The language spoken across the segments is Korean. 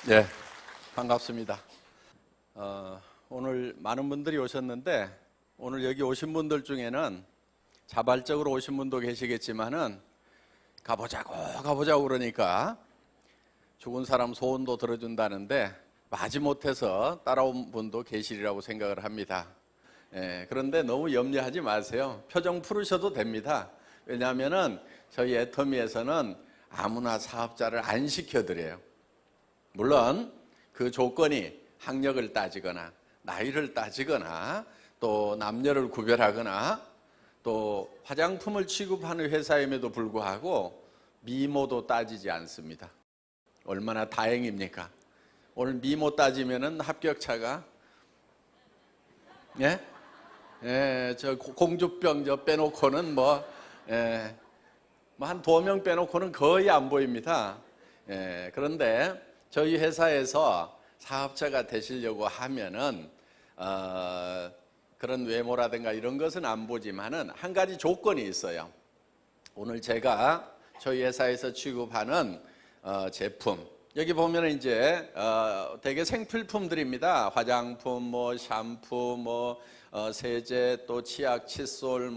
네, 반갑습니다. 오늘 많은 분들이 오셨는데 오늘 여기 오신 분들 중에는 자발적으로 오신 분도 계시겠지만은 가보자고 그러니까 죽은 사람 소원도 들어준다는데 마지못해서 따라온 분도 계시리라고 생각을 합니다. 그런데 너무 염려하지 마세요. 표정 풀으셔도 됩니다. 왜냐하면은 저희 애터미에서는 아무나 사업자를 안 시켜드려요. 물론 그 조건이 학력을 따지거나 나이를 따지거나 또 남녀를 구별하거나 또 화장품을 취급하는 회사임에도 불구하고 미모도 따지지 않습니다. 얼마나 다행입니까? 오늘 미모 따지면은 합격차가 저 공주병 저 빼놓고는 한 2명 빼놓고는 거의 안 보입니다. 그런데 저희 회사에서 사업자가 되시려고 하면은 그런 외모라든가 이런 것은 안 보지만은 한 가지 조건이 있어요. 오늘 제가 저희 회사에서 취급하는 제품 여기 보면은 이제 되게 생필품들입니다. 화장품, 샴푸, 세제, 또 치약, 칫솔,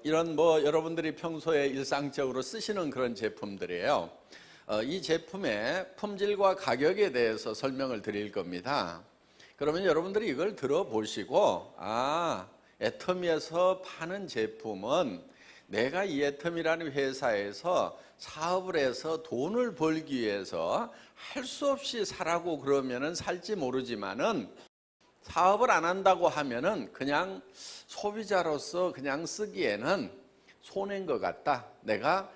이런 여러분들이 평소에 일상적으로 쓰시는 그런 제품들이에요. 이 제품의 품질과 가격에 대해서 설명을 드릴 겁니다. 그러면 여러분들이 이걸 들어보시고 애터미에서 파는 제품은 내가 이 애터미라는 회사에서 사업을 해서 돈을 벌기 위해서 할 수 없이 사라고 그러면은 살지 모르지만은 사업을 안 한다고 하면은 그냥 소비자로서 그냥 쓰기에는 손해인 것 같다. 내가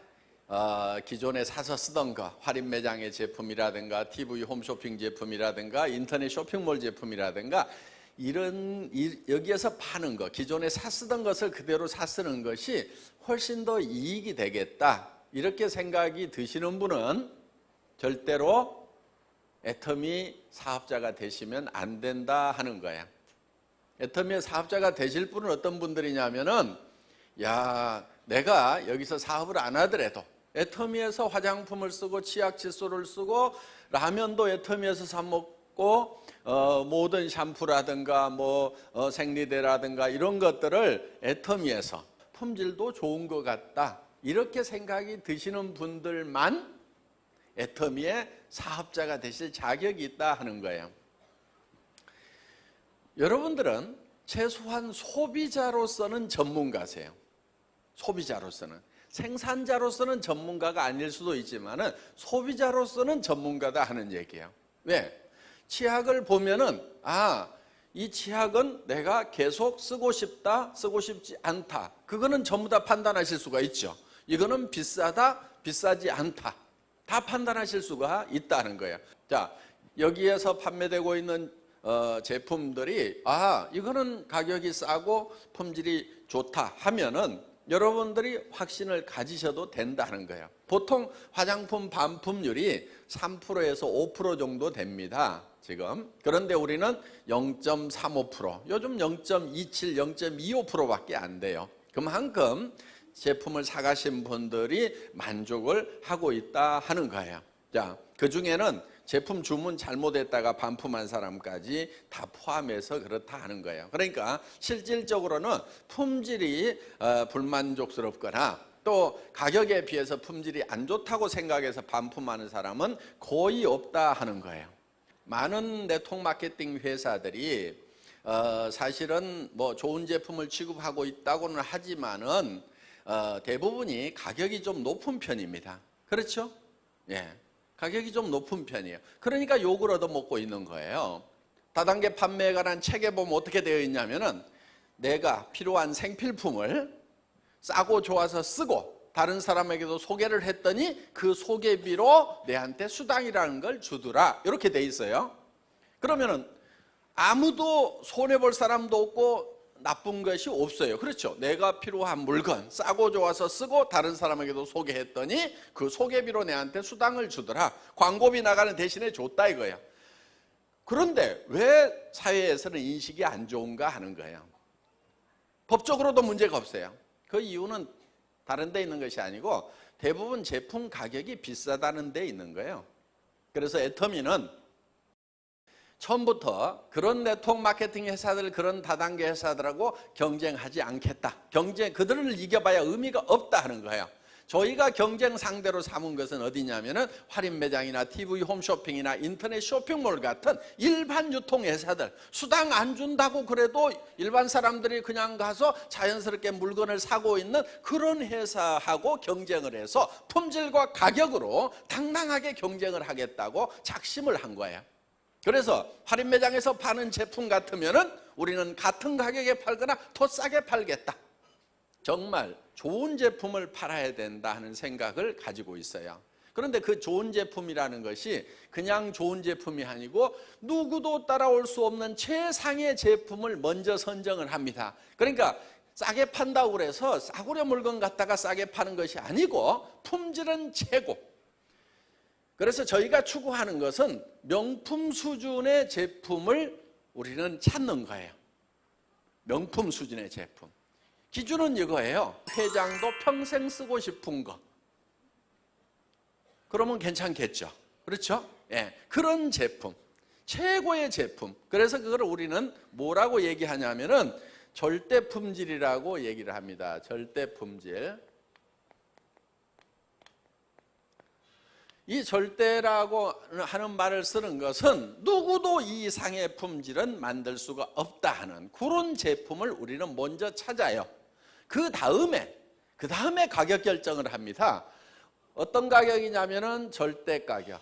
기존에 사서 쓰던 거 할인 매장의 제품이라든가 TV 홈쇼핑 제품이라든가 인터넷 쇼핑몰 제품이라든가 여기에서 파는 거 기존에 쓰던 것을 그대로 쓰는 것이 훨씬 더 이익이 되겠다 이렇게 생각이 드시는 분은 절대로 애터미 사업자가 되시면 안 된다 하는 거야. 애터미의 사업자가 되실 분은 어떤 분들이냐면은 내가 여기서 사업을 안 하더라도 애터미에서 화장품을 쓰고 치약 칫솔을 쓰고 라면도 애터미에서 사 먹고 모든 샴푸라든가 생리대라든가 이런 것들을 애터미에서 품질도 좋은 것 같다 이렇게 생각이 드시는 분들만 애터미의 사업자가 되실 자격이 있다 하는 거예요. 여러분들은 최소한 소비자로서는 전문가세요. 소비자로서는 생산자로서는 전문가가 아닐 수도 있지만은 소비자로서는 전문가다 하는 얘기예요. 왜? 치약을 보면은 이 치약은 내가 계속 쓰고 싶다, 쓰고 싶지 않다. 그거는 전부 다 판단하실 수가 있죠. 이거는 비싸다, 비싸지 않다. 다 판단하실 수가 있다는 거예요. 자, 여기에서 판매되고 있는 제품들이 이거는 가격이 싸고 품질이 좋다 하면은 여러분들이 확신을 가지셔도 된다는 거예요. 보통 화장품 반품률이 3%에서 5% 정도 됩니다. 지금. 그런데 우리는 0.35%, 요즘 0.27, 0.25%밖에 안 돼요. 그만큼 제품을 사가신 분들이 만족을 하고 있다 하는 거예요. 자, 그 중에는 제품 주문 잘못했다가 반품한 사람까지 다 포함해서 그렇다 하는 거예요. 그러니까 실질적으로는 품질이 불만족스럽거나 또 가격에 비해서 품질이 안 좋다고 생각해서 반품하는 사람은 거의 없다 하는 거예요. 많은 네트워크 마케팅 회사들이 사실은 좋은 제품을 취급하고 있다고는 하지만은 대부분이 가격이 좀 높은 편입니다. 그렇죠? 가격이 좀 높은 편이에요. 그러니까 욕을 얻어먹고 있는 거예요. 다단계 판매에 관한 책에 보면 어떻게 되어 있냐면은 내가 필요한 생필품을 싸고 좋아서 쓰고 다른 사람에게도 소개를 했더니 그 소개비로 내한테 수당이라는 걸 주더라 이렇게 돼 있어요. 그러면은 아무도 손해볼 사람도 없고 나쁜 것이 없어요. 그렇죠? 내가 필요한 물건 싸고 좋아서 쓰고 다른 사람에게도 소개했더니 그 소개비로 내한테 수당을 주더라. 광고비 나가는 대신에 줬다 이거예요. 그런데 왜 사회에서는 인식이 안 좋은가 하는 거예요. 법적으로도 문제가 없어요. 그 이유는 다른 데 있는 것이 아니고 대부분 제품 가격이 비싸다는 데 있는 거예요. 그래서 애터미는 처음부터 그런 네트워크 마케팅 회사들, 그런 다단계 회사들하고 경쟁하지 않겠다. 그들을 이겨봐야 의미가 없다 하는 거예요. 저희가 경쟁 상대로 삼은 것은 어디냐면은 할인 매장이나 TV 홈쇼핑이나 인터넷 쇼핑몰 같은 일반 유통 회사들, 수당 안 준다고 그래도 일반 사람들이 그냥 가서 자연스럽게 물건을 사고 있는 그런 회사하고 경쟁을 해서 품질과 가격으로 당당하게 경쟁을 하겠다고 작심을 한 거예요. 그래서 할인 매장에서 파는 제품 같으면은 우리는 같은 가격에 팔거나 더 싸게 팔겠다. 정말 좋은 제품을 팔아야 된다 하는 생각을 가지고 있어요. 그런데 그 좋은 제품이라는 것이 그냥 좋은 제품이 아니고 누구도 따라올 수 없는 최상의 제품을 먼저 선정을 합니다. 그러니까 싸게 판다고 그래서 싸구려 물건 갖다가 싸게 파는 것이 아니고 품질은 최고. 그래서 저희가 추구하는 것은 명품 수준의 제품을 우리는 찾는 거예요. 명품 수준의 제품. 기준은 이거예요. 회장도 평생 쓰고 싶은 거. 그러면 괜찮겠죠. 그렇죠? 예, 그런 제품. 최고의 제품. 그래서 그걸 우리는 뭐라고 얘기하냐면은 절대 품질이라고 얘기를 합니다. 절대 품질. 이 절대라고 하는 말을 쓰는 것은 누구도 이 이상의 품질은 만들 수가 없다 하는 그런 제품을 우리는 먼저 찾아요. 그 다음에 가격 결정을 합니다. 어떤 가격이냐면은 절대 가격.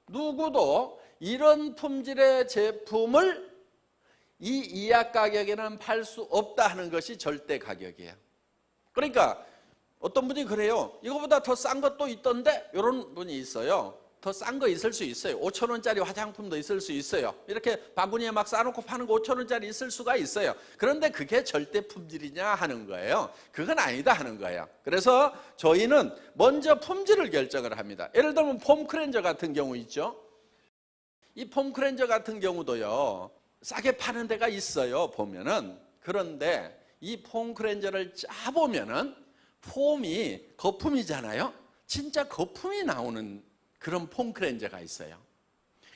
누구도 이런 품질의 제품을 이 이하 가격에는 팔 수 없다 하는 것이 절대 가격이에요. 그러니까 어떤 분이 그래요. 이거보다 더 싼 것도 있던데? 이런 분이 있어요. 더 싼 거 있을 수 있어요. 5,000원짜리 화장품도 있을 수 있어요. 이렇게 바구니에 막 싸놓고 파는 거 5,000원짜리 있을 수가 있어요. 그런데 그게 절대 품질이냐 하는 거예요. 그건 아니다 하는 거예요. 그래서 저희는 먼저 품질을 결정을 합니다. 예를 들면 폼크렌저 같은 경우 있죠. 이 폼크렌저 같은 경우도요. 싸게 파는 데가 있어요. 보면은. 그런데 이 폼크렌저를 짜보면은 폼이 거품이잖아요. 진짜 거품이 나오는 그런 폼크렌저가 있어요.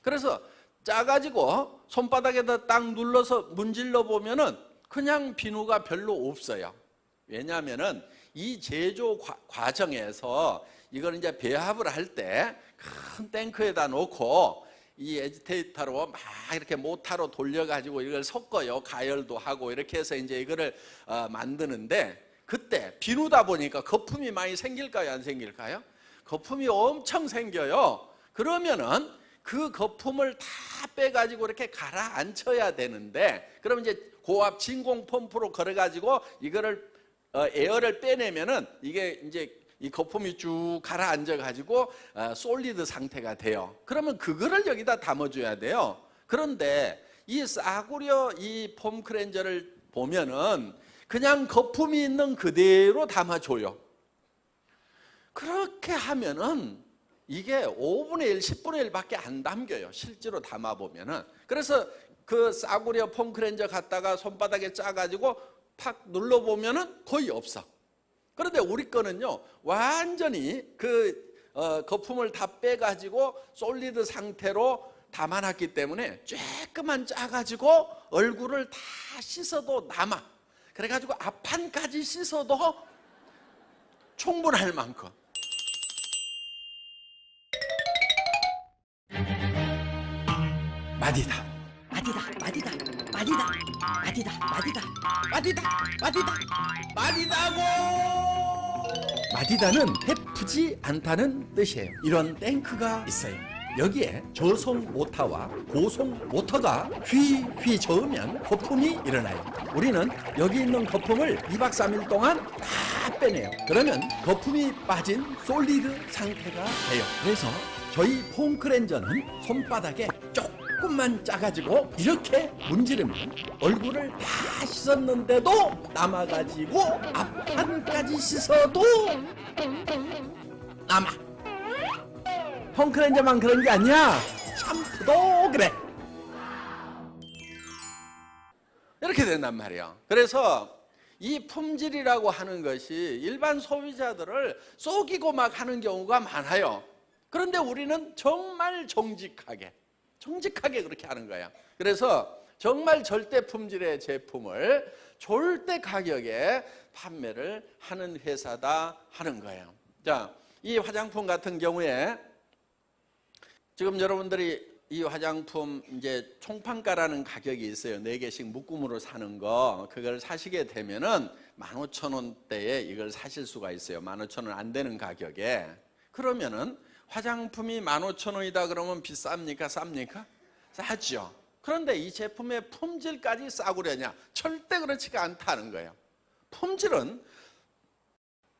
그래서 짜가지고 손바닥에다 딱 눌러서 문질러 보면은 그냥 비누가 별로 없어요. 왜냐하면은 이 제조 과정에서 이걸 이제 배합을 할 때 큰 탱크에다 놓고 이 에지테이터로 막 이렇게 모타로 돌려가지고 이걸 섞어요. 가열도 하고 이렇게 해서 이제 이거를 만드는데 그때 비누다 보니까 거품이 많이 생길까요? 안 생길까요? 거품이 엄청 생겨요. 그러면은 그 거품을 다 빼가지고 이렇게 가라앉혀야 되는데, 그럼 이제 고압 진공 펌프로 걸어가지고 이거를 에어를 빼내면은 이게 이제 이 거품이 쭉 가라앉아가지고 솔리드 상태가 돼요. 그러면 그거를 여기다 담아줘야 돼요. 그런데 이 싸구려 이 폼크렌저를 보면은 그냥 거품이 있는 그대로 담아줘요. 그렇게 하면은 이게 5분의 1, 10분의 1밖에 안 담겨요. 실제로 담아보면은. 그래서 그 싸구려 폼크렌저 갖다가 손바닥에 짜가지고 팍 눌러보면은 거의 없어. 그런데 우리 거는요, 완전히 그 거품을 다 빼가지고 솔리드 상태로 담아놨기 때문에 쬐끄만 짜가지고 얼굴을 다 씻어도 남아. 그래가지고 앞판까지 씻어도 충분할 만큼. 마디다, 마디다, 마디다, 마디다, 마디다, 마디다, 마디다, 마디다, 마디다고! 마디다는 해프지 않다는 뜻이에요. 이런 탱크가 있어요. 여기에 저속 모터와 고속 모터가 휘휘 저으면 거품이 일어나요. 우리는 여기 있는 거품을 2박 3일 동안 다 빼내요. 그러면 거품이 빠진 솔리드 상태가 돼요. 그래서 저희 폼크렌저는 손바닥에 조금만 짜가지고 이렇게 문지르면 얼굴을 다 씻었는데도 남아가지고 앞판까지 씻어도 남아. 폼크렌저만 그런 게 아니야. 샴푸도 그래. 이렇게 된단 말이에요. 그래서 이 품질이라고 하는 것이 일반 소비자들을 속이고 막 하는 경우가 많아요. 그런데 우리는 정말 정직하게 그렇게 하는 거예요. 그래서 정말 절대 품질의 제품을 절대 가격에 판매를 하는 회사다 하는 거예요. 자, 이 화장품 같은 경우에 지금 여러분들이 이 화장품 이제 총판가라는 가격이 있어요. 4개씩 묶음으로 사는 거. 그걸 사시게 되면은 15,000원대에 이걸 사실 수가 있어요. 15,000원 안 되는 가격에. 그러면은 화장품이 15,000원이다 그러면 비쌉니까? 쌉니까? 싸죠. 그런데 이 제품의 품질까지 싸구려냐? 절대 그렇지가 않다는 거예요. 품질은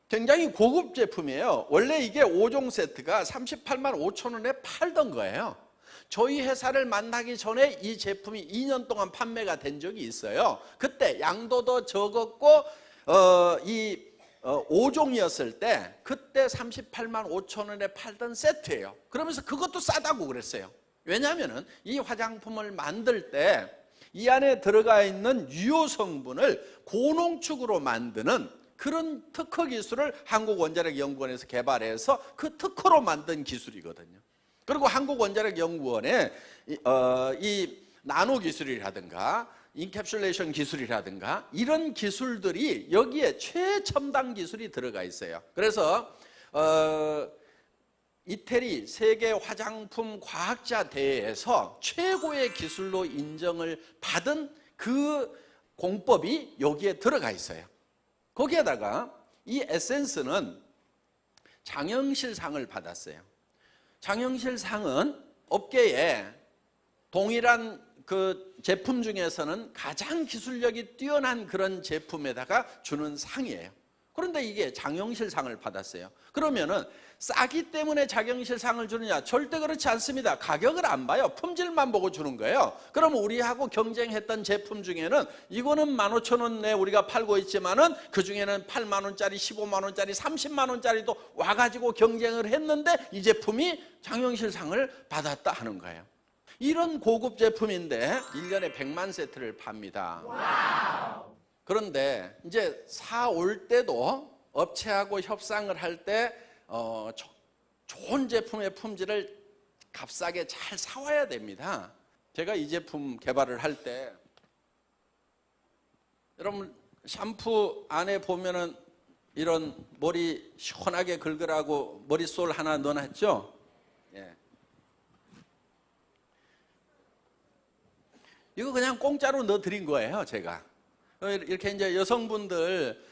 굉장히 고급 제품이에요. 원래 이게 5종 세트가 38만 5천 원에 팔던 거예요. 저희 회사를 만나기 전에 이 제품이 2년 동안 판매가 된 적이 있어요. 그때 양도 적었고 5종이었을 때 그때 38만 5천 원에 팔던 세트예요. 그러면서 그것도 싸다고 그랬어요. 왜냐하면 이 화장품을 만들 때 이 안에 들어가 있는 유효 성분을 고농축으로 만드는 그런 특허 기술을 한국원자력연구원에서 개발해서 그 특허로 만든 기술이거든요. 그리고 한국원자력연구원에 이 나노 기술이라든가 인캡슐레이션 기술이라든가 이런 기술들이 여기에 최첨단 기술이 들어가 있어요. 그래서 이태리 세계 화장품 과학자 대회에서 최고의 기술로 인정을 받은 그 공법이 여기에 들어가 있어요. 거기에다가 이 에센스는 장영실상을 받았어요. 장영실상은 업계에 동일한 그 제품 중에서는 가장 기술력이 뛰어난 그런 제품에다가 주는 상이에요. 그런데 이게 장영실상을 받았어요. 그러면은 싸기 때문에 장영실상을 주느냐? 절대 그렇지 않습니다. 가격을 안 봐요. 품질만 보고 주는 거예요. 그러면 우리하고 경쟁했던 제품 중에는 이거는 15,000원에 우리가 팔고 있지만은 그 중에는 8만 원짜리, 15만 원짜리, 30만 원짜리도 와가지고 경쟁을 했는데 이 제품이 장영실상을 받았다 하는 거예요. 이런 고급 제품인데 1년에 100만 세트를 팝니다. 와우. 그런데 이제 사올 때도 업체하고 협상을 할 때 좋은 제품의 품질을 값싸게 잘 사와야 됩니다. 제가 이 제품 개발을 할 때 여러분 샴푸 안에 보면은 이런 머리 시원하게 긁으라고 머리솔 하나 넣어놨죠? 예. 이거 그냥 공짜로 넣어드린 거예요, 제가. 이렇게 이제 여성분들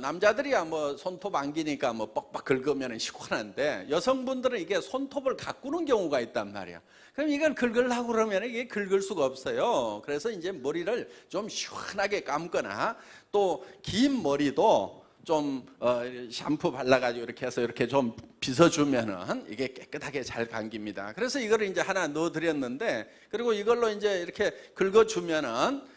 남자들이야 뭐 손톱 안기니까 뭐 뻑뻑 긁으면 시원한데 여성분들은 이게 손톱을 가꾸는 경우가 있단 말이야. 그럼 이걸 긁으려고 그러면 이게 긁을 수가 없어요. 그래서 이제 머리를 좀 시원하게 감거나 또 긴 머리도 좀 샴푸 발라가지고 이렇게 해서 이렇게 좀 빗어주면은 이게 깨끗하게 잘 감깁니다. 그래서 이거를 이제 하나 넣어드렸는데 그리고 이걸로 이제 이렇게 긁어주면은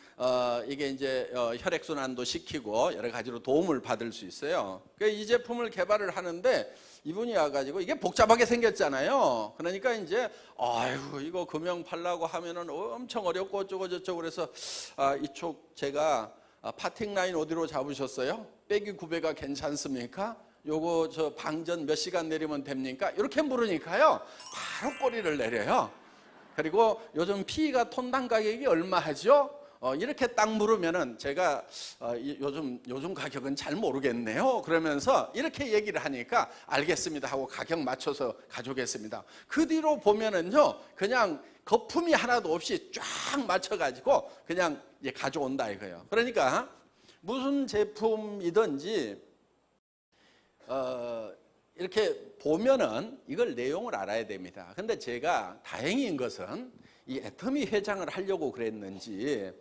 이게 이제 혈액순환도 시키고 여러 가지로 도움을 받을 수 있어요. 이 제품을 개발을 하는데 이분이 와가지고 이게 복잡하게 생겼잖아요. 그러니까 이제 아이고 이거 금형 팔라고 하면은 엄청 어렵고 어쩌고 저쩌고 그래서 이쪽 제가 파팅 라인 어디로 잡으셨어요? 빼기 9배가 괜찮습니까? 요거 저 방전 몇 시간 내리면 됩니까? 이렇게 물으니까요 바로 꼬리를 내려요. 그리고 요즘 PE가 톤당 가격이 얼마 하죠? 이렇게 딱 물으면은 제가 요즘 가격은 잘 모르겠네요. 그러면서 이렇게 얘기를 하니까 알겠습니다 하고 가격 맞춰서 가져오겠습니다. 그 뒤로 보면은요 그냥 거품이 하나도 없이 쫙 맞춰가지고 그냥 가져온다 이거예요. 그러니까 무슨 제품이든지 이렇게 보면은 이걸 내용을 알아야 됩니다. 근데 제가 다행인 것은 이 애터미 회장을 하려고 그랬는지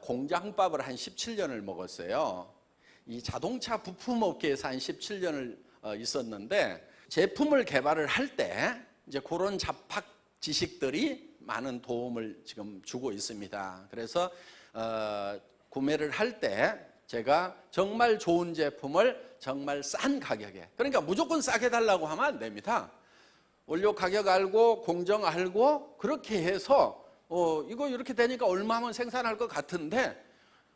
공장밥을 한 17년을 먹었어요. 이 자동차 부품업계에서 한 17년을 있었는데 제품을 개발을 할 때 이제 그런 잡학 지식들이 많은 도움을 지금 주고 있습니다. 그래서 구매를 할 때 제가 정말 좋은 제품을 정말 싼 가격에, 그러니까 무조건 싸게 달라고 하면 안 됩니다. 원료 가격 알고 공정 알고 그렇게 해서 이거 이렇게 되니까 얼마 하면 생산할 것 같은데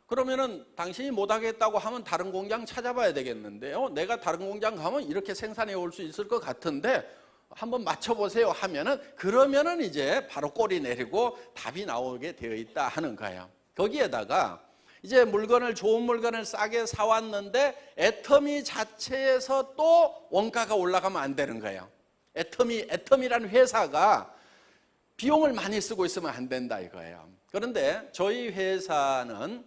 그러면은 당신이 못하겠다고 하면 다른 공장 찾아봐야 되겠는데요. 내가 다른 공장 가면 이렇게 생산해 올 수 있을 것 같은데 한번 맞춰보세요 하면은 그러면은 이제 바로 꼬리 내리고 답이 나오게 되어 있다 하는 거예요. 거기에다가 이제 좋은 물건을 싸게 사왔는데 애터미 자체에서 또 원가가 올라가면 안 되는 거예요. 애터미라는 회사가 비용을 많이 쓰고 있으면 안 된다 이거예요. 그런데 저희 회사는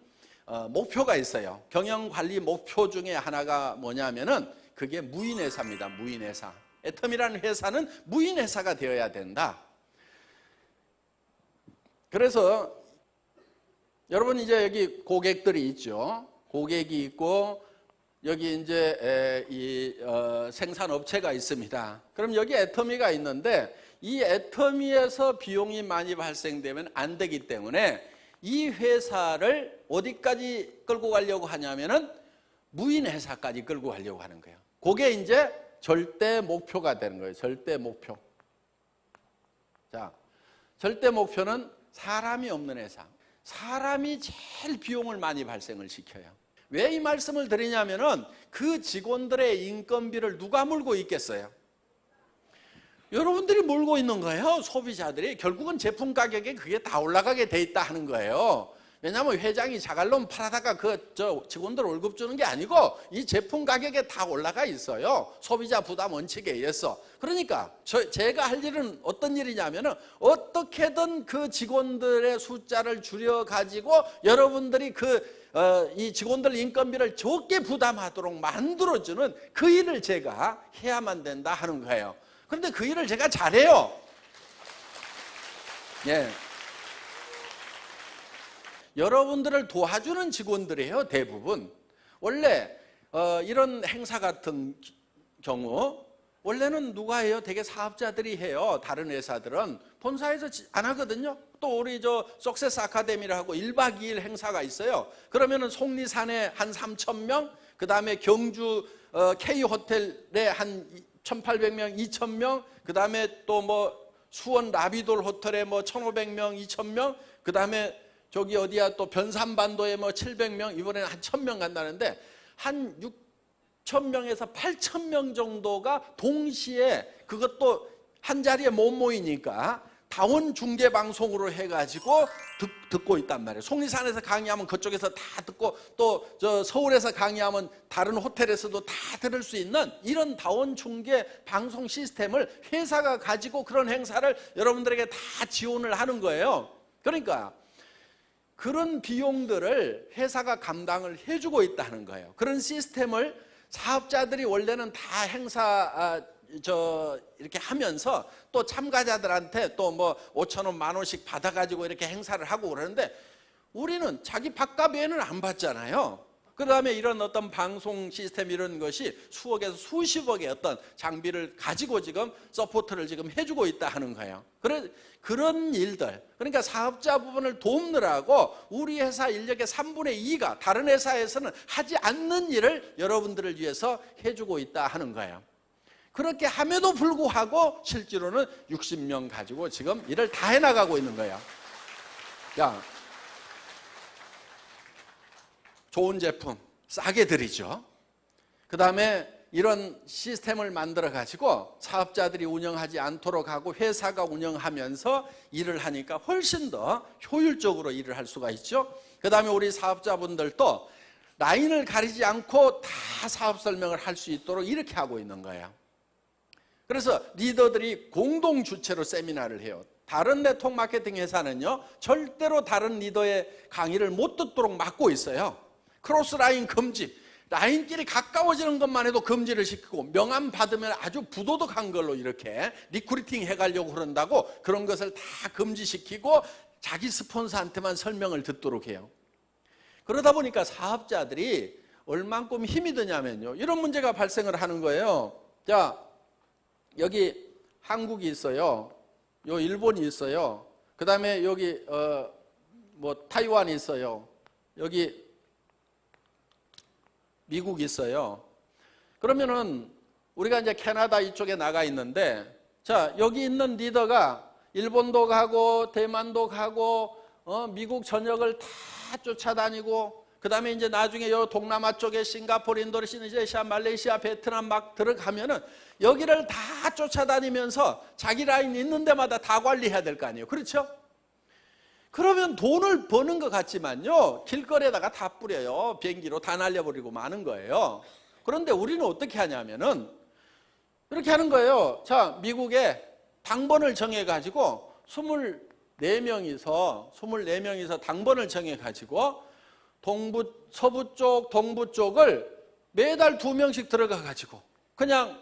목표가 있어요. 경영관리 목표 중에 하나가 뭐냐면은 그게 무인회사입니다. 무인회사. 애터미라는 회사는 무인회사가 되어야 된다. 그래서 여러분 이제 여기 고객들이 있죠. 고객이 있고 여기 이제 생산업체가 있습니다. 그럼 여기 애터미가 있는데 이 애터미에서 비용이 많이 발생되면 안 되기 때문에 이 회사를 어디까지 끌고 가려고 하냐면은 무인회사까지 끌고 가려고 하는 거예요. 그게 이제 절대 목표가 되는 거예요. 절대 목표. 자, 절대 목표는 사람이 없는 회사. 사람이 제일 비용을 많이 발생을 시켜요. 왜 이 말씀을 드리냐면은 그 직원들의 인건비를 누가 물고 있겠어요? 여러분들이 물고 있는 거예요. 소비자들이. 결국은 제품 가격에 그게 다 올라가게 돼 있다 하는 거예요. 왜냐하면 회장이 자갈론 팔아다가 직원들 월급 주는 게 아니고 이 제품 가격에 다 올라가 있어요. 소비자 부담 원칙에 의해서. 그러니까 제가 할 일은 어떤 일이냐면은 어떻게든 그 직원들의 숫자를 줄여가지고 여러분들이 이 직원들 인건비를 적게 부담하도록 만들어주는 그 일을 제가 해야만 된다 하는 거예요. 그런데 그 일을 제가 잘해요. 예. 여러분들을 도와주는 직원들이에요. 대부분. 원래 이런 행사 같은 경우 원래는 누가 해요? 되게 사업자들이 해요. 다른 회사들은 본사에서 안 하거든요. 또 우리 석세스 아카데미라고 1박 2일 행사가 있어요. 그러면은 속리산에 한 3,000명, 그 다음에 경주 K호텔에 한 1,800명, 2,000명, 그 다음에 또 수원 라비돌 호텔에 1,500명, 2,000명, 그 다음에 저기 어디야 또 변산반도에 700명, 이번에는 한 1,000명 간다는데 한 6,000명에서 8,000명 정도가 동시에 그것도 한 자리에 못 모이니까 다원 중계 방송으로 해가지고 듣고 있단 말이에요. 속리산에서 강의하면 그쪽에서 다 듣고 또 서울에서 강의하면 다른 호텔에서도 다 들을 수 있는 이런 다원 중계 방송 시스템을 회사가 가지고 그런 행사를 여러분들에게 다 지원을 하는 거예요. 그러니까 그런 비용들을 회사가 감당을 해주고 있다는 거예요. 그런 시스템을 사업자들이 원래는 다 행사 이렇게 하면서 또 참가자들한테 또 5,000원, 10,000원씩 받아가지고 이렇게 행사를 하고 그러는데 우리는 자기 밥값 외에는 안 받잖아요. 그 다음에 이런 어떤 방송 시스템 이런 것이 수억에서 수십억의 어떤 장비를 가지고 지금 서포트를 지금 해주고 있다 하는 거예요. 그런 일들, 그러니까 사업자 부분을 돕느라고 우리 회사 인력의 3분의 2가 다른 회사에서는 하지 않는 일을 여러분들을 위해서 해주고 있다 하는 거예요. 그렇게 함에도 불구하고 실제로는 60명 가지고 지금 일을 다 해나가고 있는 거예요. 야, 좋은 제품 싸게 드리죠. 그 다음에 이런 시스템을 만들어 가지고 사업자들이 운영하지 않도록 하고 회사가 운영하면서 일을 하니까 훨씬 더 효율적으로 일을 할 수가 있죠. 그 다음에 우리 사업자분들도 라인을 가리지 않고 다 사업 설명을 할 수 있도록 이렇게 하고 있는 거예요. 그래서 리더들이 공동 주체로 세미나를 해요. 다른 네트워크 마케팅 회사는요 절대로 다른 리더의 강의를 못 듣도록 막고 있어요. 크로스 라인 금지, 라인끼리 가까워지는 것만 해도 금지를 시키고 명함 받으면 아주 부도덕한 걸로 이렇게 리크루팅 해가려고 그런다고 그런 것을 다 금지시키고 자기 스폰서한테만 설명을 듣도록 해요. 그러다 보니까 사업자들이 얼만큼 힘이 드냐면요 이런 문제가 발생을 하는 거예요. 자, 여기 한국이 있어요. 요 일본이 있어요. 그 다음에 여기 타이완이 있어요. 여기 미국이 있어요. 그러면은 우리가 이제 캐나다 이쪽에 나가 있는데 자, 여기 있는 리더가 일본도 가고 대만도 가고 미국 전역을 다 쫓아다니고 그 다음에 이제 나중에 요 동남아 쪽에 싱가포르, 인도네시아, 말레이시아, 베트남 막 들어가면은 여기를 다 쫓아다니면서 자기 라인 있는 데마다 다 관리해야 될 거 아니에요. 그렇죠? 그러면 돈을 버는 것 같지만요, 길거리에다가 다 뿌려요. 비행기로 다 날려버리고 마는 거예요. 그런데 우리는 어떻게 하냐면은 이렇게 하는 거예요. 자, 미국에 당번을 정해가지고 24명이서 당번을 정해가지고 서부 쪽, 동부 쪽을 매달 2명씩 들어가가지고 그냥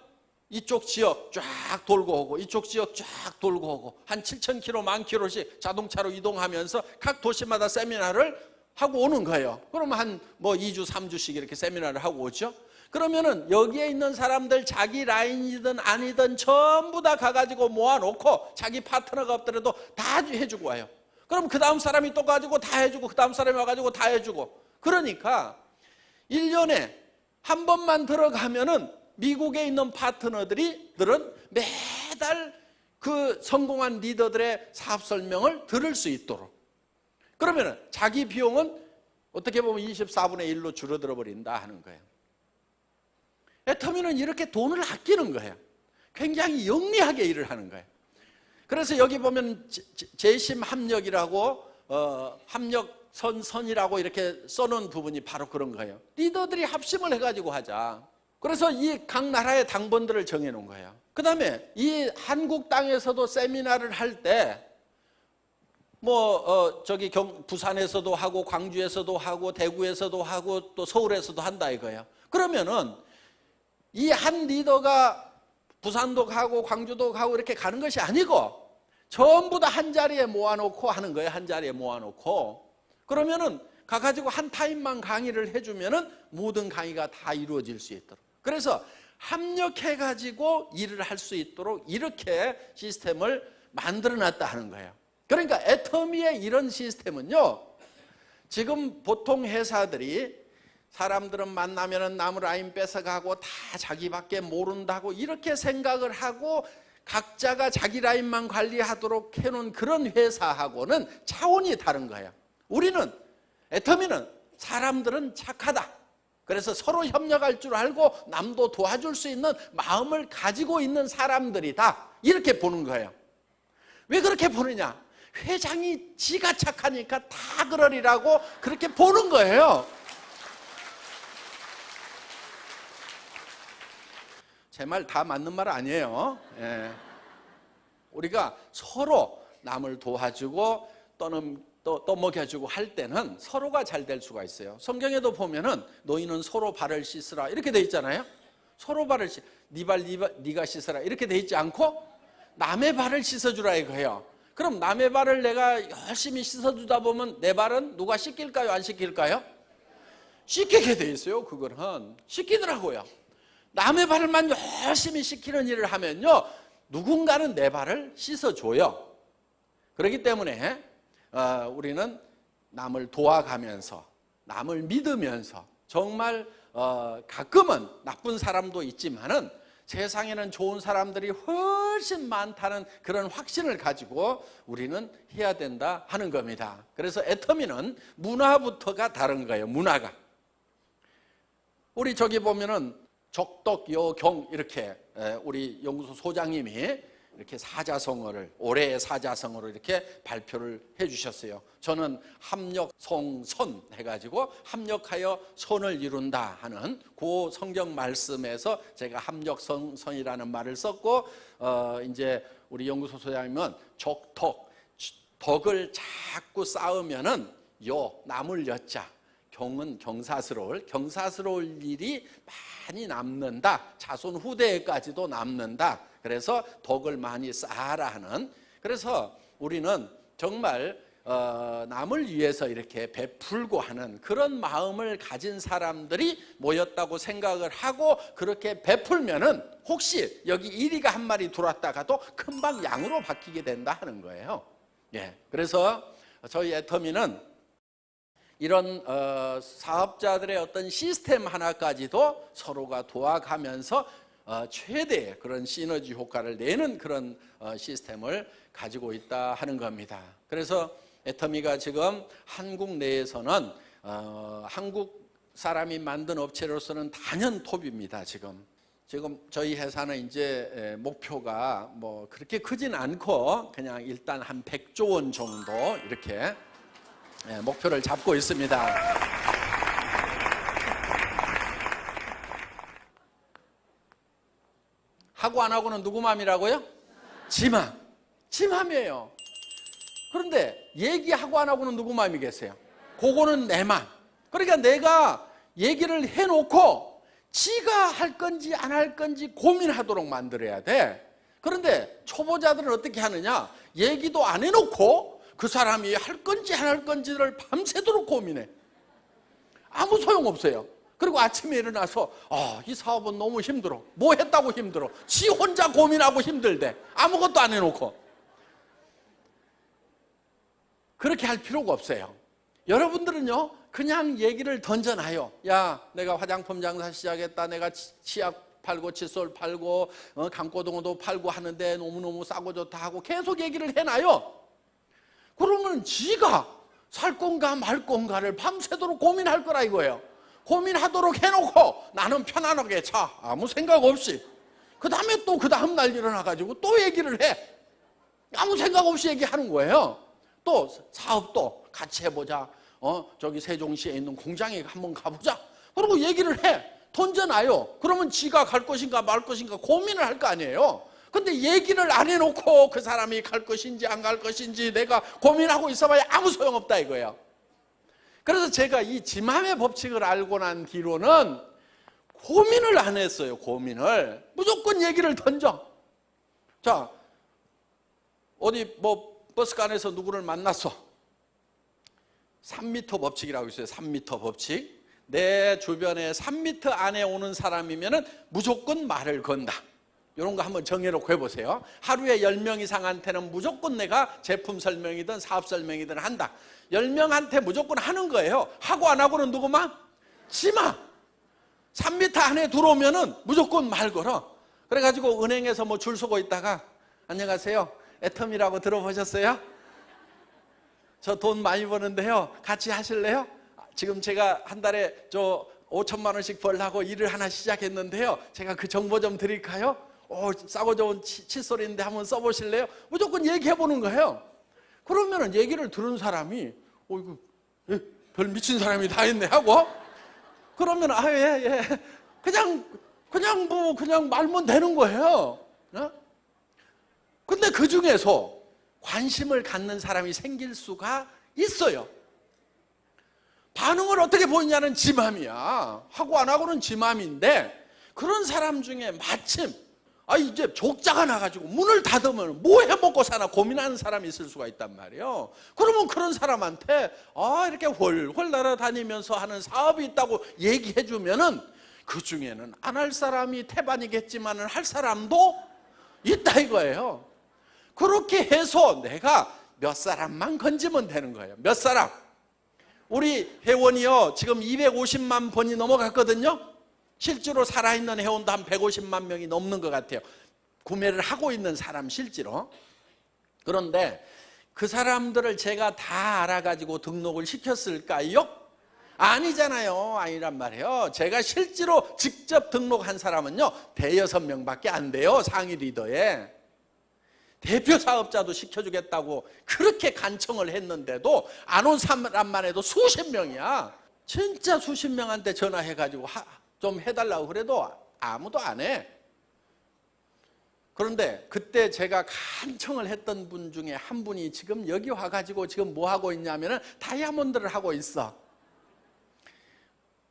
이쪽 지역 쫙 돌고 오고 이쪽 지역 쫙 돌고 오고 한 7,000km, 10,000km씩 자동차로 이동하면서 각 도시마다 세미나를 하고 오는 거예요. 그러면 한 2주, 3주씩 이렇게 세미나를 하고 오죠. 그러면은 여기에 있는 사람들 자기 라인이든 아니든 전부 다 가가지고 모아놓고 자기 파트너가 없더라도 다 해주고 와요. 그럼 그 다음 사람이 또 가지고 다 해주고 그 다음 사람이 와가지고 다 해주고, 그러니까 1년에 한 번만 들어가면은 미국에 있는 파트너들은 매달 그 성공한 리더들의 사업 설명을 들을 수 있도록, 그러면은 자기 비용은 어떻게 보면 24분의 1로 줄어들어 버린다 하는 거예요. 애터미는 이렇게 돈을 아끼는 거예요. 굉장히 영리하게 일을 하는 거예요. 그래서 여기 보면 재심 합력이라고 합력선이라고 이렇게 써놓은 부분이 바로 그런 거예요. 리더들이 합심을 해가지고 하자. 그래서 이 각 나라의 당번들을 정해놓은 거예요. 그 다음에 이 한국 땅에서도 세미나를 할 때 부산에서도 하고 광주에서도 하고 대구에서도 하고 또 서울에서도 한다 이거예요. 그러면은 이 한 리더가 부산도 가고 광주도 가고 이렇게 가는 것이 아니고 전부 다 한 자리에 모아놓고 하는 거예요. 한 자리에 모아놓고. 그러면은 가가지고 한 타임만 강의를 해주면은 모든 강의가 다 이루어질 수 있도록. 그래서 합력해가지고 일을 할 수 있도록 이렇게 시스템을 만들어놨다 하는 거예요. 그러니까 애터미의 이런 시스템은요, 지금 보통 회사들이 사람들은 만나면은 남의 라인 뺏어가고 다 자기밖에 모른다고 이렇게 생각을 하고 각자가 자기 라인만 관리하도록 해놓은 그런 회사하고는 차원이 다른 거예요. 우리는, 애터미는 사람들은 착하다. 그래서 서로 협력할 줄 알고 남도 도와줄 수 있는 마음을 가지고 있는 사람들이다. 이렇게 보는 거예요. 왜 그렇게 보느냐? 회장이 지가 착하니까 다 그러리라고 그렇게 보는 거예요. 제 말 다 맞는 말 아니에요. 예. 우리가 서로 남을 도와주고 또는 또 먹여주고 할 때는 서로가 잘 될 수가 있어요. 성경에도 보면은 너희는 서로 발을 씻으라 이렇게 돼 있잖아요. 서로 발을 네 발 네가 씻으라 이렇게 돼 있지 않고 남의 발을 씻어주라 이거예요. 그럼 남의 발을 내가 열심히 씻어주다 보면 내 발은 누가 씻길까요? 안 씻길까요? 씻기게 돼 있어요. 그거는 씻기더라고요. 남의 발만 열심히 씻기는 일을 하면요, 누군가는 내 발을 씻어줘요. 그렇기 때문에 우리는 남을 도와가면서 남을 믿으면서 정말 가끔은 나쁜 사람도 있지만은 세상에는 좋은 사람들이 훨씬 많다는 그런 확신을 가지고 우리는 해야 된다 하는 겁니다. 그래서 애터미는 문화부터가 다른 거예요. 문화가. 우리 저기 보면은 적덕여경 이렇게 우리 연구소 소장님이 이렇게 사자성어를 올해의 사자성어로 이렇게 발표를 해주셨어요. 저는 합력성선 해가지고 합력하여 선을 이룬다 하는 그 성경 말씀에서 제가 합력성선이라는 말을 썼고 이제 우리 연구소 소장님은 적덕 덕을 자꾸 쌓으면은 남을 여자 경은 경사스러울 일이 많이 남는다. 자손 후대에까지도 남는다. 그래서 덕을 많이 쌓아라 하는. 그래서 우리는 정말 남을 위해서 이렇게 베풀고 하는 그런 마음을 가진 사람들이 모였다고 생각을 하고 그렇게 베풀면은 혹시 여기 1위가 한 마리 들어왔다가도 금방 양으로 바뀌게 된다 하는 거예요. 예. 그래서 저희 애터미는 이런 사업자들의 어떤 시스템 하나까지도 서로가 도와가면서 최대의 그런 시너지 효과를 내는 그런 시스템을 가지고 있다 하는 겁니다. 그래서 애터미가 지금 한국 내에서는 한국 사람이 만든 업체로서는 단연 톱입니다. 지금 저희 회사는 이제 목표가 뭐 그렇게 크진 않고 그냥 일단 한 100조 원 정도 이렇게 목표를 잡고 있습니다. 하고 안 하고는 누구 맘이라고요? 지 맘. 지 맘이에요. 그런데 얘기하고 안 하고는 누구 맘이겠어요? 그거는 내 맘. 그러니까 내가 얘기를 해놓고 지가 할 건지 안 할 건지 고민하도록 만들어야 돼. 그런데 초보자들은 어떻게 하느냐? 얘기도 안 해놓고 그 사람이 할 건지 안 할 건지를 밤새도록 고민해. 아무 소용없어요. 그리고 아침에 일어나서 이 사업은 너무 힘들어. 뭐 했다고 힘들어? 지 혼자 고민하고 힘들대. 아무것도 안 해놓고. 그렇게 할 필요가 없어요. 여러분들은요, 그냥 얘기를 던져놔요. 야, 내가 화장품 장사 시작했다. 내가 치약 팔고 칫솔 팔고 강고등어도 팔고 하는데 너무너무 싸고 좋다 하고 계속 얘기를 해놔요. 그러면 지가 살 건가 말 건가를 밤새도록 고민할 거라 이거예요. 고민하도록 해놓고 나는 편안하게 자, 아무 생각 없이. 그 다음에 또 그 다음날 일어나가지고 또 얘기를 해. 아무 생각 없이 얘기하는 거예요. 또 사업도 같이 해보자. 저기 세종시에 있는 공장에 한번 가보자. 그리고 얘기를 해. 던져놔요. 그러면 지가 갈 것인가 말 것인가 고민을 할 거 아니에요. 근데 얘기를 안 해놓고 그 사람이 갈 것인지 안 갈 것인지 내가 고민하고 있어봐야 아무 소용없다 이거예요. 그래서 제가 이 지맘의 법칙을 알고 난 뒤로는 고민을 안 했어요. 고민을. 무조건 얘기를 던져. 자, 어디 뭐 버스간에서 누구를 만났어. 3m 법칙이라고 있어요. 3m 법칙. 내 주변에 3m 안에 오는 사람이면 무조건 말을 건다. 이런 거 한번 정해놓고 해보세요. 하루에 10명 이상한테는 무조건 내가 제품 설명이든 사업 설명이든 한다. 10명한테 무조건 하는 거예요. 하고 안 하고는 누구만? 지마. 3m 안에 들어오면은 무조건 말 걸어. 그래가지고 은행에서 뭐 줄 서고 있다가 안녕하세요. 애텀이라고 들어보셨어요? 저 돈 많이 버는데요. 같이 하실래요? 지금 제가 한 달에 저 5천만 원씩 벌려고 일을 하나 시작했는데요. 제가 그 정보 좀 드릴까요? 싸고 좋은 칫솔인데 한번 써보실래요? 무조건 얘기해보는 거예요. 그러면은 얘기를 들은 사람이 이거 별 미친 사람이 다 있네 하고 그러면 예. 그냥 말면 되는 거예요. 근데 그 중에서 관심을 갖는 사람이 생길 수가 있어요. 반응을 어떻게 보이냐는 지 맘이야. 하고 안 하고는 지 맘인데 그런 사람 중에 마침 이제 족자가 나가지고 문을 닫으면 뭐 해먹고 사나 고민하는 사람이 있을 수가 있단 말이에요. 그러면 그런 사람한테 이렇게 훨훨 날아다니면서 하는 사업이 있다고 얘기해주면은 그 중에는 안 할 사람이 태반이겠지만은 할 사람도 있다 이거예요. 그렇게 해서 내가 몇 사람만 건지면 되는 거예요. 몇 사람. 우리 회원이요 지금 250만 번이 넘어갔거든요. 실제로 살아있는 회원도 한 150만 명이 넘는 것 같아요. 구매를 하고 있는 사람 실제로. 그런데 그 사람들을 제가 다 알아가지고 등록을 시켰을까요? 아니잖아요. 아니란 말이에요. 제가 실제로 직접 등록한 사람은요 대여섯 명밖에 안 돼요. 상위 리더에. 대표 사업자도 시켜주겠다고 그렇게 간청을 했는데도 안 온 사람만 해도 수십 명이야. 진짜 수십 명한테 전화해가지고 좀 해달라고 그래도 아무도 안 해. 그런데 그때 제가 간청을 했던 분 중에 한 분이 지금 여기 와가지고 지금 뭐 하고 있냐면은 다이아몬드를 하고 있어.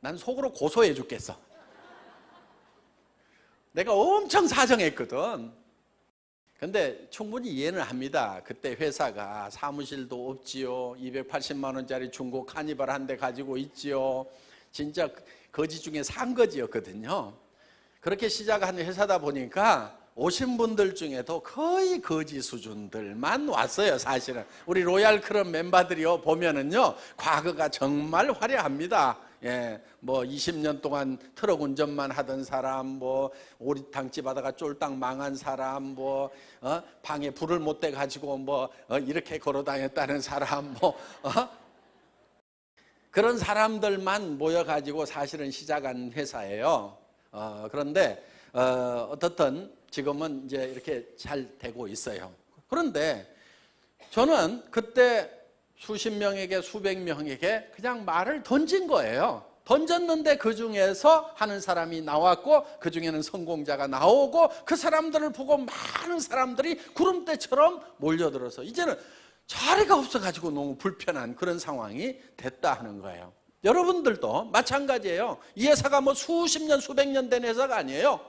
난 속으로 고소해 죽겠어. 내가 엄청 사정했거든. 근데 충분히 이해는 합니다. 그때 회사가 사무실도 없지요. 280만 원짜리 중고 카니발 한 대 가지고 있지요. 진짜 거지 중에 산 거지였거든요. 그렇게 시작한 회사다 보니까 오신 분들 중에도 거의 거지 수준들만 왔어요. 사실은 우리 로얄 클럽 멤버들이요 보면은요 과거가 정말 화려합니다. 예, 뭐 20년 동안 트럭 운전만 하던 사람, 뭐 오리탕집 하다가 쫄딱 망한 사람, 뭐 방에 불을 못 대 가지고 뭐 이렇게 걸어 다녔다는 사람, 그런 사람들만 모여가지고 사실은 시작한 회사예요. 그런데 어떻든 지금은 이제 이렇게 잘 되고 있어요. 그런데 저는 그때 수십 명에게 수백 명에게 그냥 말을 던진 거예요. 던졌는데 그 중에서 하는 사람이 나왔고 그 중에는 성공자가 나오고 그 사람들을 보고 많은 사람들이 구름대처럼 몰려들어서 이제는 자리가 없어가지고 너무 불편한 그런 상황이 됐다 하는 거예요. 여러분들도 마찬가지예요. 이 회사가 뭐 수십 년 수백 년 된 회사가 아니에요.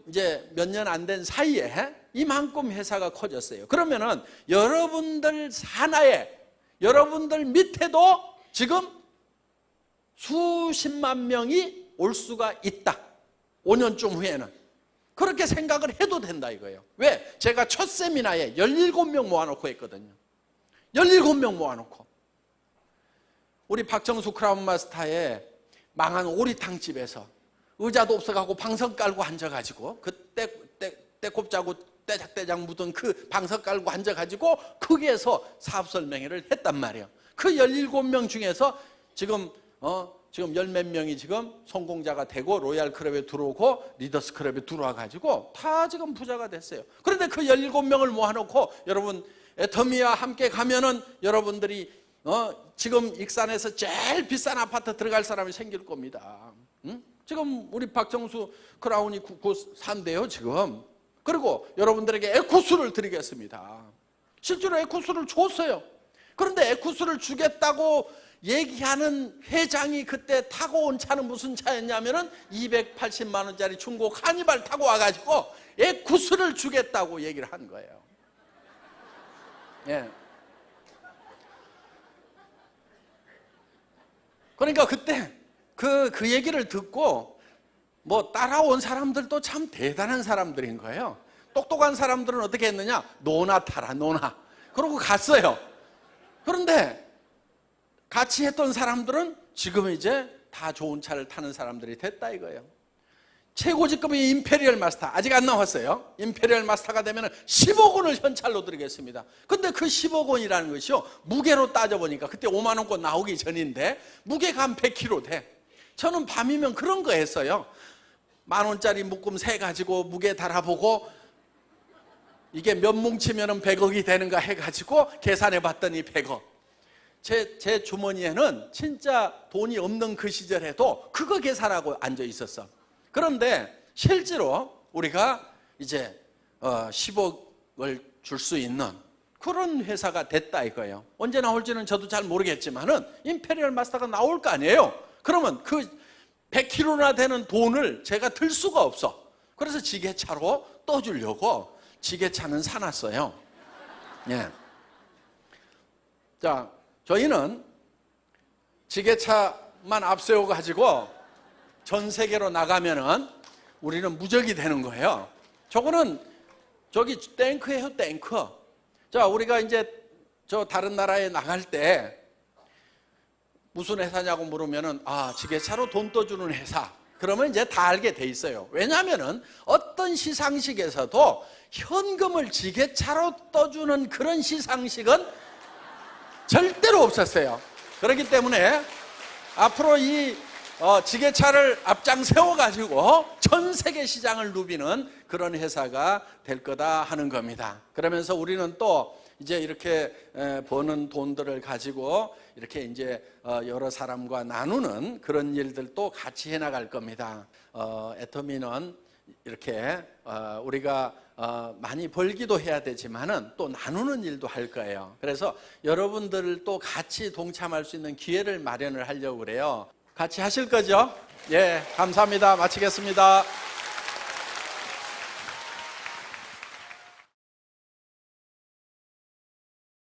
이제 몇 년 안 된 사이에 이만큼 회사가 커졌어요. 그러면은 여러분들 산하에 여러분들 밑에도 지금 수십만 명이 올 수가 있다. 5년쯤 후에는. 그렇게 생각을 해도 된다 이거예요. 왜? 제가 첫 세미나에 17명 모아놓고 했거든요. 17명 모아놓고. 우리 박정수 크라운 마스터의 망한 오리탕집에서 의자도 없어가고 방석 깔고 앉아가지고 그 때꼽 자고 떼작떼작 묻은 그 방석 깔고 앉아가지고 거기에서 사업 설명회를 했단 말이에요. 그 17명 중에서 지금 열 몇 명이 지금 성공자가 되고 로얄 클럽에 들어오고 리더스 클럽에 들어와가지고 다 지금 부자가 됐어요. 그런데 그 17명을 모아놓고 여러분 애터미와 함께 가면은 여러분들이 지금 익산에서 제일 비싼 아파트 들어갈 사람이 생길 겁니다. 응? 지금 우리 박정수 크라운이 산대요 지금. 그리고 여러분들에게 에쿠스를 드리겠습니다. 실제로 에쿠스를 줬어요. 그런데 에쿠스를 주겠다고 얘기하는 회장이 그때 타고 온 차는 무슨 차였냐면은 280만 원짜리 중고 카니발 타고 와가지고 에쿠스를 주겠다고 얘기를 한 거예요. 예. 그러니까 그때 그 얘기를 듣고 뭐 따라온 사람들도 참 대단한 사람들인 거예요. 똑똑한 사람들은 어떻게 했느냐? 노나 타라 노나. 그러고 갔어요. 그런데 같이 했던 사람들은 지금 이제 다 좋은 차를 타는 사람들이 됐다 이거예요. 최고 직급이 임페리얼 마스터 아직 안 나왔어요. 임페리얼 마스터가 되면 10억 원을 현찰로 드리겠습니다. 근데 그 10억 원이라는 것이요 무게로 따져보니까 그때 5만 원권 나오기 전인데 무게가 한 100kg 돼. 저는 밤이면 그런 거 했어요. 10,000원짜리 묶음 세 가지고 무게 달아보고 이게 몇 뭉치면 100억이 되는가 해가지고 계산해 봤더니 100억. 제 주머니에는 진짜 돈이 없는 그 시절에도 그거 계산하고 앉아 있었어. 그런데 실제로 우리가 이제 10억을 줄 수 있는 그런 회사가 됐다 이거예요. 언제 나올지는 저도 잘 모르겠지만은 임페리얼 마스터가 나올 거 아니에요. 그러면 그 100kg나 되는 돈을 제가 들 수가 없어. 그래서 지게차로 떠주려고 지게차는 사놨어요. 예. 자, 저희는 지게차만 앞세워 가지고 전 세계로 나가면은 우리는 무적이 되는 거예요. 저거는 저기 탱크예요, 탱크. 자, 우리가 이제 저 다른 나라에 나갈 때 무슨 회사냐고 물으면은 지게차로 돈 떠주는 회사. 그러면 이제 다 알게 돼 있어요. 왜냐하면은 어떤 시상식에서도 현금을 지게차로 떠주는 그런 시상식은 절대로 없었어요. 그렇기 때문에 앞으로 이 지게차를 앞장 세워가지고 전 세계 시장을 누비는 그런 회사가 될 거다 하는 겁니다. 그러면서 우리는 또 이제 이렇게 버는 돈들을 가지고 이렇게 이제 여러 사람과 나누는 그런 일들도 같이 해나갈 겁니다. 애터미는 이렇게 우리가 많이 벌기도 해야 되지만은 또 나누는 일도 할 거예요. 그래서 여러분들도 같이 동참할 수 있는 기회를 마련을 하려고 그래요. 같이 하실 거죠? 예, 감사합니다. 마치겠습니다.